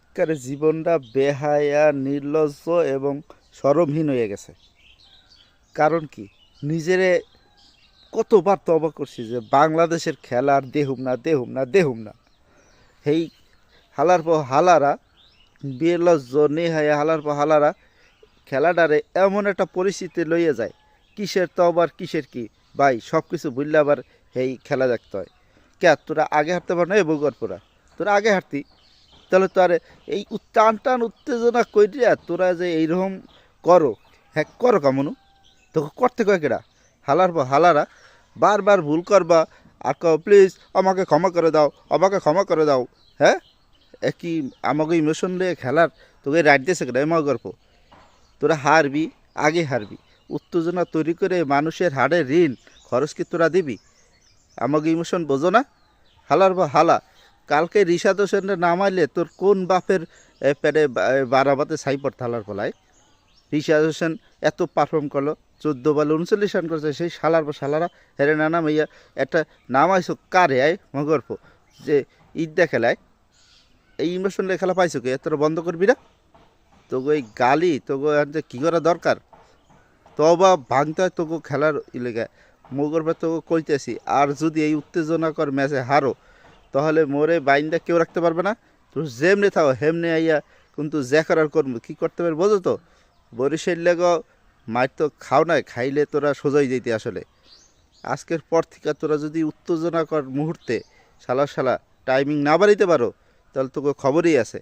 একেবারে জীবনটা বেহায়া নির্লজ্জ এবং শরমহীন হয়ে গেছে। কারণ কি, নিজেরে কতবার তবা করছি যে বাংলাদেশের খেলা আর দেহুম না দেহুম না দেহুম না। এই হালার পর হালারা বেলজ্জ নেহায়া হালার পর হালারা খেলাটারে এমন একটা পরিস্থিতি লইয়া যায়, কিসের তবার কিসের কি ভাই সব কিছু ভুললে আবার এই খেলা দেখতে হয়। কে তোরা আগে হাঁটতে পার না এ বগরপুরা, তোরা আগে হাঁটতি তাহলে তো আর এই টান টান উত্তেজনা কইরা তোরা যে এইরকম করো, হ্যাঁ করো কামনু, তোকে করতে কয় কেডা? হালার পর হালারা বারবার ভুল করবা আর কও প্লিজ আমাকে ক্ষমা করে দাও, আমাকে ক্ষমা করে দাও। হ্যাঁ, একই আমাকে ইমোশন নিয়ে খেলার তোকে রাইট দিয়েছে কেডা এমা গল্প? তোরা হারবি, আগে হারবি, উত্তেজনা তৈরি করে মানুষের হাড়ে ঋণ খরচ কি তোরা দিবি? আমাকে ইমোশন বোঝো না? হালার বা হালা, কালকে রিশাদ হোসেনের নামাইলে তোর কোন বাপের পেটে বারাবাতে ছাই পড়তে হালার ফলায়? রিশাদ হোসেন এত পারফর্ম করলো, 14 বলে 39 রান করছে, সেই শালার পর শালারা হেরে না নামাইয়া একটা নামাইছো কারে আয় মগর্প যে ঈদটা খেলায় এই ইমোশনাল খেলা পাইছো কে? তোরা বন্ধ করবি না? তোকে এই গালি তোকে যে কী করা দরকার, তবা ভাঙতে হয় তোকে খেলার ইলেগা মোগর পর তোকে কইতেছি। আর যদি এই উত্তেজনাকর ম্যাচে হারো তাহলে মোরে বাইন্দা কেউ রাখতে পারবে না। তুই যেমনি থাও হেমনি আইয়া কিন্তু যে করার করবো কী করতে পারবে বোঝো তো? বরিশাল লেগ মার তো খাও নাই, খাইলে তোরা সোজাই যেতে আসলে। আজকের পর থেকে তোরা যদি উত্তেজনাকর মুহূর্তে শালা টাইমিং না বাড়িতে পারো তাহলে তোকে খবরই আছে।